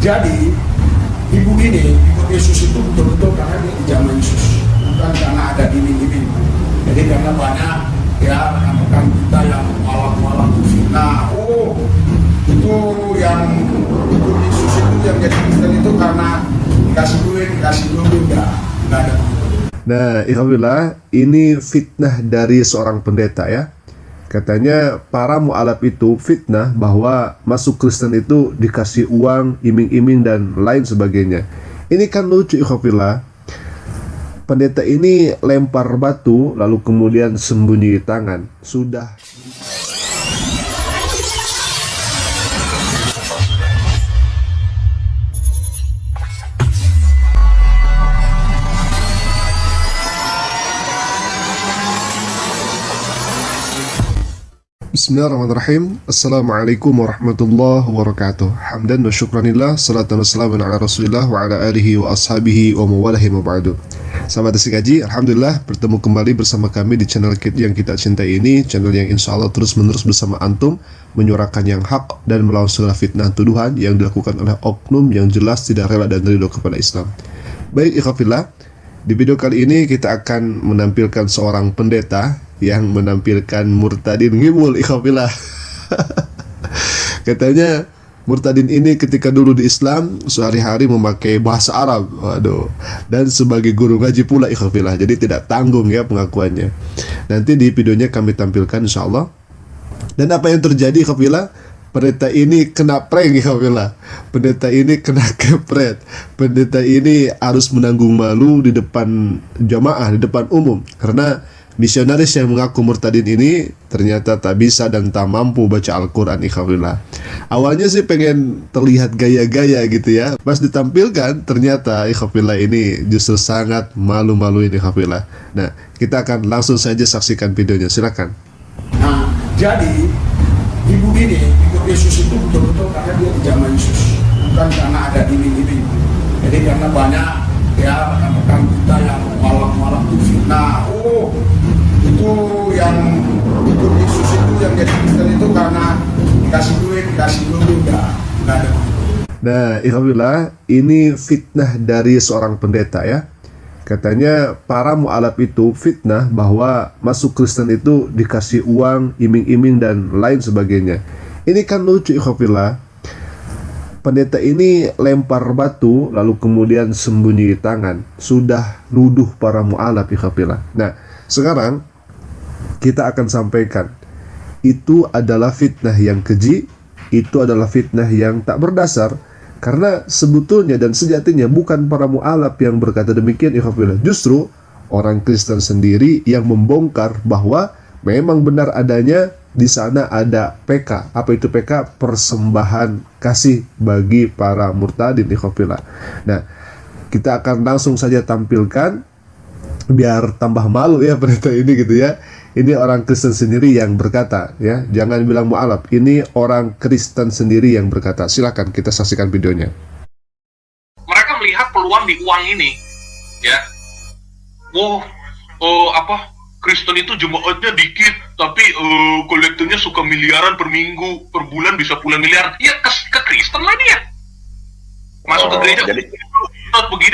Jadi ibu ini ikut Yesus itu betul-betul karena dia di zaman Yesus, bukan karena ada iming-iming. Jadi karena banyak ya rekan-rekan kita yang malam-malam fitnah, oh itu yang ikut Yesus itu yang jadi Kristen itu karena dikasih duit enggak ada. Nah, alhamdulillah ini fitnah dari seorang pendeta ya. Katanya para mu'alaf itu fitnah bahwa masuk Kristen itu dikasih uang, iming-iming dan lain sebagainya. Ini kan lucu ikhwafillah. Pendeta ini lempar batu lalu kemudian sembunyi di tangan. Sudah Bismillahirrahmanirrahim. Assalamualaikum warahmatullahi wabarakatuh. Hamdan wa syukranillah, salatan wa salamun ala rasulillah wa ala alihi wa ashabihi wa mawalahi wa ba'du. Sahabat Asik Haji, alhamdulillah bertemu kembali bersama kami di channel yang kita cintai ini, channel yang insya Allah terus menerus bersama antum menyuarakan yang hak dan melawan segala fitnah tuduhan yang dilakukan oleh oknum yang jelas tidak rela dan ridho kepada Islam. Baik ikhwafillah, di video kali ini kita akan menampilkan seorang pendeta yang menampilkan murtadin ngibul ikhwafillah. Katanya murtadin ini ketika dulu di Islam sehari-hari memakai bahasa Arab, waduh, dan sebagai guru ngaji pula ikhwafillah. Jadi tidak tanggung ya pengakuannya. Nanti di videonya kami tampilkan insyaallah. Dan apa yang terjadi ikhwafillah? Pendeta ini kena prank ikhwafillah. Pendeta ini kena kepret. Pendeta ini harus menanggung malu di depan jamaah, di depan umum, karena misionaris yang mengaku murtadin ini ternyata tak bisa dan tak mampu baca Al-Quran ikhwafillah. Awalnya sih pengen terlihat gaya-gaya gitu ya, pas ditampilkan ternyata ikhwafillah ini justru sangat malu-maluin ikhwafillah. Nah, kita akan langsung saja saksikan videonya, silakan. Nah, jadi ibu ini ikut Yesus itu betul-betul karena dia di zaman Yesus, bukan karena ada iming-iming. Jadi karena banyak ya rekan-rekan kita yang malam-malam itu fitnah, oh itu yang ikut Yesus itu yang jadi Kristen itu karena dikasih duit enggak ada. Nah, alhamdulillah ini fitnah dari seorang pendeta ya. Katanya para mu'alaf itu fitnah bahwa masuk Kristen itu dikasih uang, iming-iming dan lain sebagainya. Ini kan lucu ikhwafillah. Pendeta ini lempar batu lalu kemudian sembunyi di tangan. Sudah nuduh para mu'alaf ikhwafillah. Nah, sekarang kita akan sampaikan itu adalah fitnah yang keji, itu adalah fitnah yang tak berdasar. Karena sebetulnya dan sejatinya bukan para mu'alaf yang berkata demikian ikhwafillah. Justru orang Kristen sendiri yang membongkar bahwa memang benar adanya di sana ada PK. Apa itu PK? Persembahan kasih bagi para murtadin ikhwafillah. Nah, kita akan langsung saja tampilkan biar tambah malu ya pendeta ini gitu ya. Ini orang Kristen sendiri yang berkata ya, jangan bilang mu'alaf, ini orang Kristen sendiri yang berkata. Silakan kita saksikan videonya. Mereka melihat peluang di uang ini ya. Kristen itu jemaatnya dikit tapi kolektornya suka miliaran per minggu, per bulan bisa puluhan miliar. Ya ke Kristen lah dia. Masuk ke gereja jadi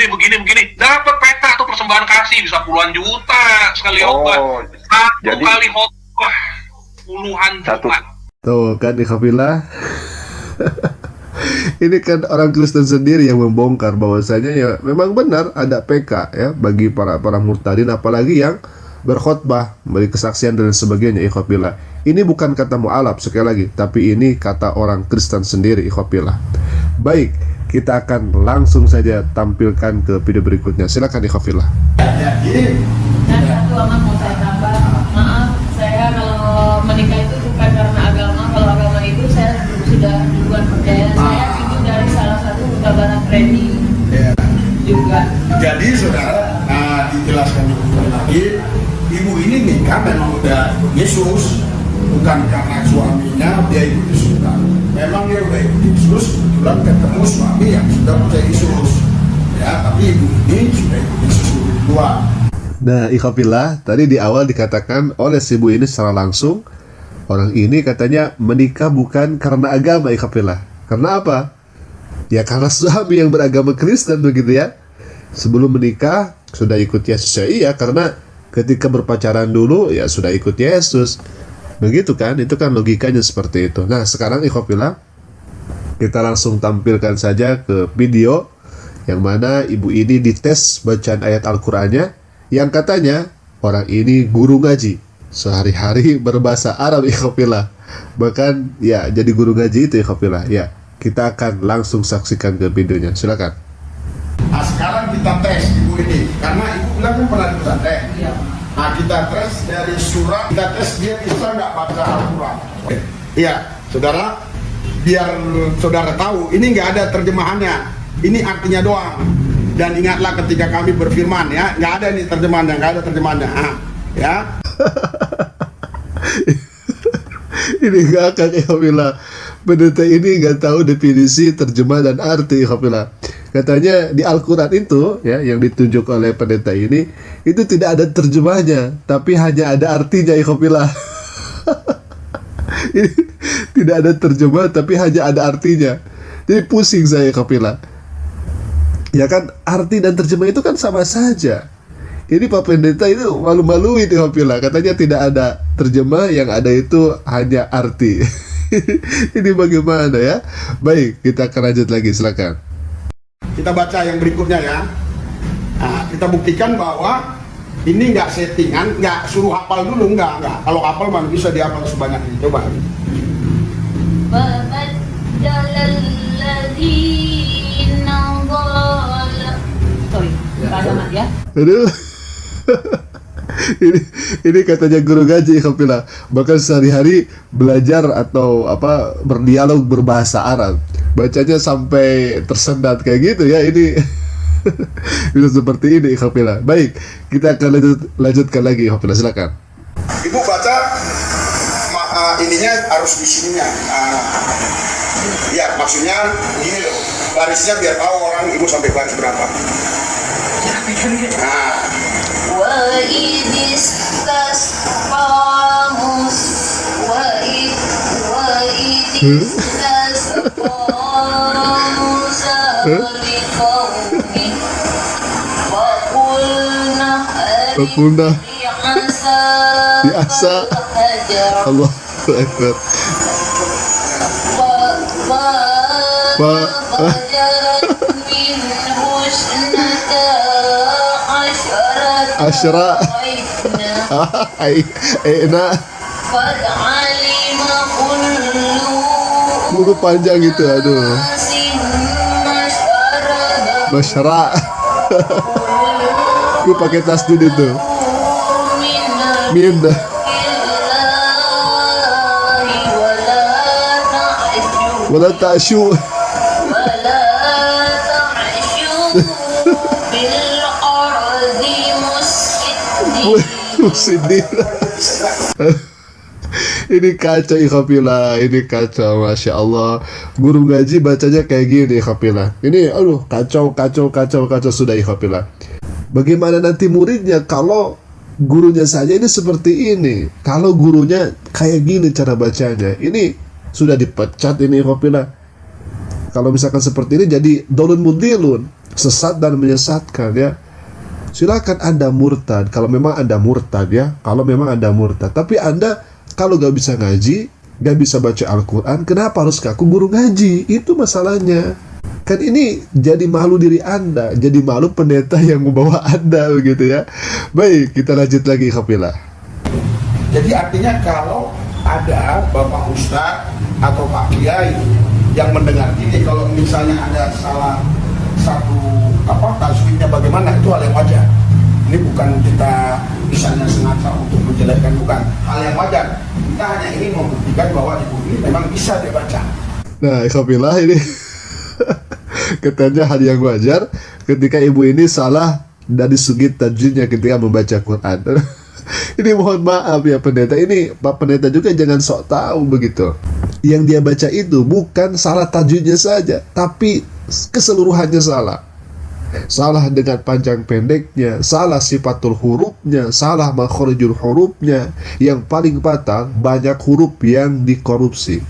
begini dapat peta atau persembahan kasih bisa puluhan juta sekali khotbah. Satu kali khotbah puluhan juta. Tuh kan ikhwafillah. Ini kan orang Kristen sendiri yang membongkar bahwasanya ya memang benar ada PK ya bagi para murtadin, apalagi yang berkhotbah, beri kesaksian dan sebagainya ikhwafillah. Ini bukan kata mu'alaf sekali lagi, tapi ini kata orang Kristen sendiri ikhwafillah. Baik, kita akan langsung saja tampilkan ke video berikutnya. Silakan ikhwafillah. Dan satu amat mau saya tambah, maaf saya kalau menikah itu bukan karena agama. Kalau agama itu saya sudah duluan percaya. Saya pinjam dari salah satu utabaran kredit juga. Jadi saudara, dijelaskan lagi, ibu ini nikah memang udah Yesus, bukan karena suaminya dia ikut Yesus. Memang dia udah ikut Yesus, kebetulan ketemu suami yang sudah percaya Yesus ya, tapi ibu ini sudah ikut Yesus dua. Nah ikhwafillah, tadi di awal dikatakan oleh si ibu ini secara langsung, orang ini katanya menikah bukan karena agama ikhwafillah. Karena apa? Ya karena suami yang beragama Kristen begitu ya, sebelum menikah sudah ikut Yesus ya, iya, karena ketika berpacaran dulu ya sudah ikut Yesus. Begitu kan, itu kan logikanya seperti itu. Nah sekarang ikhwafillah, kita langsung tampilkan saja ke video yang mana ibu ini dites bacaan ayat Al-Qur'annya, yang katanya orang ini guru ngaji, sehari-hari berbahasa Arab ikhwafillah. Bahkan ya jadi guru ngaji itu ikhwafillah. Ya, kita akan langsung saksikan ke videonya, silakan. Nah sekarang kita tes ibu ini, karena ibu bilang kan pernah di pesantren. Iya. Nah kita tes dari surat, kita tes dia bisa nggak baca Al-Quran. Iya, saudara, biar saudara tahu, ini nggak ada terjemahannya, ini artinya doang. Dan ingatlah ketika kami berfirman ya, nggak ada nih terjemahannya, nggak ada terjemahannya. Ya. Ini nggak akan ikhwafillah. Pendeta ini nggak tahu definisi, terjemah, dan arti ikhwafillah. Katanya di Al-Quran itu ya, yang ditunjuk oleh pendeta ini, itu tidak ada terjemahnya, tapi hanya ada artinya ikhwafillah. Tidak ada terjemah tapi hanya ada artinya. Jadi pusing saya ikhwafillah. Ya kan, arti dan terjemah itu kan sama saja. Ini Pak Pendeta itu malu-maluin ikhwafillah, katanya tidak ada terjemah, yang ada itu hanya arti. Ini bagaimana ya? Baik, kita akan lanjut lagi, silakan. Kita baca yang berikutnya ya. Nah, kita buktikan bahwa ini nggak settingan, nggak suruh hafal dulu, nggak. Kalau hafal mana bisa dihafal sebanyak ini. Coba. Ya. Aduh. ini katanya guru ngaji ikhwafillah, bahkan sehari-hari belajar atau berdialog berbahasa Arab, bacanya sampai tersendat kayak gitu ya. Ini bisa seperti ini ikhwafillah. Baik, kita akan lanjutkan lagi ikhwafillah, silakan. Ibu baca ininya harus di sininya. Ya maksudnya gini loh, barisnya biar tahu orang ibu sampai baris berapa. Nah. Fakulna biasa. Allahu Akbar. Asyra enak buku panjang gitu, aduh. Masyara. Gue pakai tasdid itu. Min. Wala ta'syu. Musidin. Ini kacau ikhwafillah, ini kacau, masya Allah. Guru ngaji bacanya kayak gini ikhwafillah. Ini aduh, kacau sudah ikhwafillah. Bagaimana nanti muridnya kalau gurunya saja ini seperti ini? Kalau gurunya kayak gini cara bacanya, ini sudah dipecat ini ikhwafillah. Kalau misalkan seperti ini jadi dolun mudilun, sesat dan menyesatkan ya. Silakan Anda murtad kalau memang Anda murtad ya, kalau memang Anda murtad. Tapi Anda kalau gak bisa ngaji, gak bisa baca Al-Quran, kenapa harus ngaku guru ngaji? Itu masalahnya. Kan ini jadi malu diri Anda, jadi malu pendeta yang membawa Anda begitu ya. Baik, kita lanjut lagi ikhwafillah. Jadi artinya kalau ada Bapak Ustadz atau Pak Kiai yang mendengar ini, kalau misalnya ada salah satu tajwidnya bagaimana, itu hal yang wajar. Ini bukan kita misalnya sengaja untuk menjelekkan, bukan hal yang wajar. Kita hanya ingin membuktikan bahwa ibu ini memang bisa dibaca. Nah ikhwafillah, ini katanya hal yang wajar ketika ibu ini salah dari segi tajwidnya ketika membaca Quran. Ini mohon maaf ya pendeta, ini Pak Pendeta juga jangan sok tahu begitu. Yang dia baca itu bukan salah tajwidnya saja, tapi keseluruhannya salah. Salah dengan panjang pendeknya, salah sifatul hurufnya, salah makhorijul hurufnya. Yang paling fatal, banyak huruf yang dikorupsi.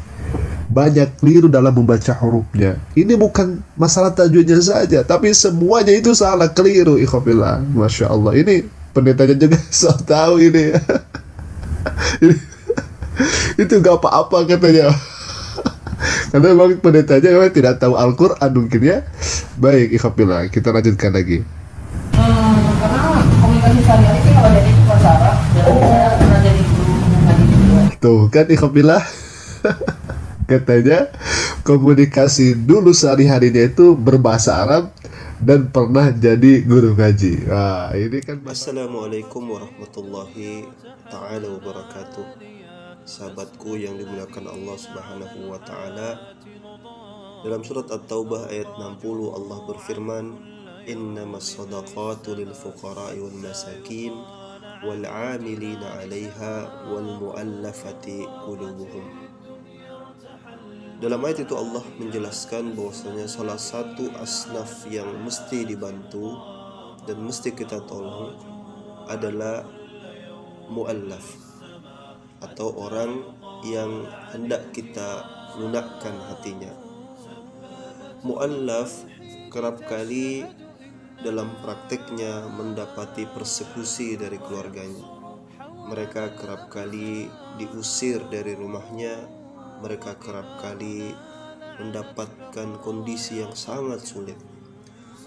banyak keliru dalam membaca hurufnya. Ini bukan masalah tajwidnya saja, tapi semuanya itu salah, keliru. Ikhwafillah, Masya Allah. Ini pendetanya juga so tahu ini. Itu gak apa-apa katanya. Karena memang pendetanya memang tidak tahu Al-Quran mungkin ya. Baik, ikhwafillah, kita lanjutkan lagi. Karena komunikasi sehari-hari sih kalau dari bahasa Arab, dan saya pernah jadi guru ngaji juga. Tuh kan ikhwafillah. Katanya komunikasi dulu sehari-harinya itu berbahasa Arab dan pernah jadi guru ngaji. Wah, ini kan Assalamualaikum warahmatullahi ta'ala wabarakatuh. Sahabatku yang dimuliakan Allah subhanahu wa ta'ala, dalam surat At-Taubah ayat 60 Allah berfirman, innamas sadaqatu lil fuqara'i wal masakin wal 'amilina 'alaiha wal mu'allafati qulubuhum. Dalam ayat itu Allah menjelaskan bahwasanya salah satu asnaf yang mesti dibantu dan mesti kita tolong adalah mu'allaf, atau orang yang hendak kita lunakkan hatinya. Mu'allaf kerap kali dalam prakteknya mendapati persekusi dari keluarganya. Mereka kerap kali diusir dari rumahnya. Mereka kerap kali mendapatkan kondisi yang sangat sulit.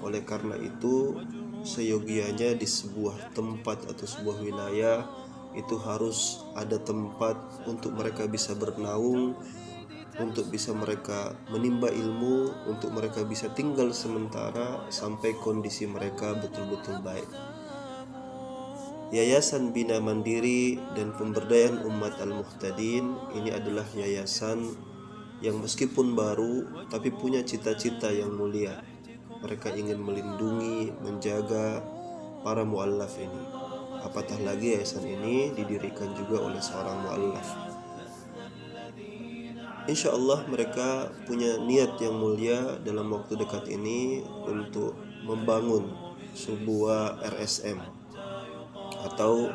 Oleh karena itu, seyogianya di sebuah tempat atau sebuah wilayah itu harus ada tempat untuk mereka bisa bernaung, untuk bisa mereka menimba ilmu, untuk mereka bisa tinggal sementara sampai kondisi mereka betul-betul baik. Yayasan Bina Mandiri dan Pemberdayaan Umat Al-Muhtadin ini adalah yayasan yang meskipun baru tapi punya cita-cita yang mulia. Mereka ingin melindungi, menjaga para mu'allaf ini. Apatah lagi yayasan ini didirikan juga oleh seorang mu'allaf. Insya Allah mereka punya niat yang mulia dalam waktu dekat ini untuk membangun sebuah RSM, atau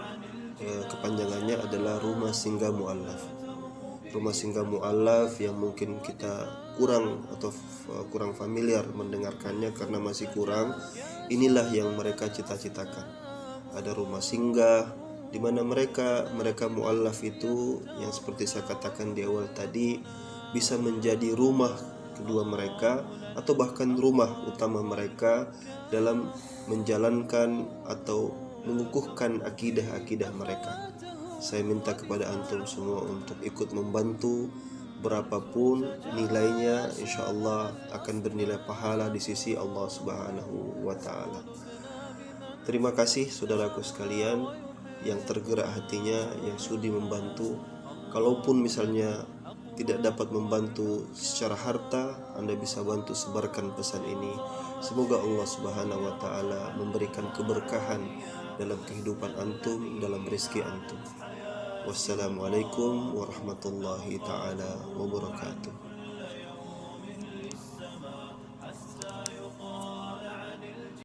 kepanjangannya adalah Rumah Singgah Mu'allaf. Rumah Singgah Mu'allaf yang mungkin kita kurang familiar mendengarkannya karena masih kurang. Inilah yang mereka cita-citakan. Ada rumah singgah di mana mereka mu'allaf itu yang seperti saya katakan di awal tadi bisa menjadi rumah kedua mereka atau bahkan rumah utama mereka dalam menjalankan atau mengukuhkan akidah-akidah mereka. Saya minta kepada antum semua untuk ikut membantu, berapapun nilainya insya Allah akan bernilai pahala di sisi Allah subhanahu wa ta'ala. Terima kasih saudaraku sekalian yang tergerak hatinya, yang sudi membantu. Kalaupun misalnya tidak dapat membantu secara harta, Anda bisa bantu sebarkan pesan ini. Semoga Allah subhanahu wa ta'ala memberikan keberkahan dalam kehidupan antum, dalam rezeki antum. Wassalamualaikum warahmatullahi ta'ala wabarakatuh.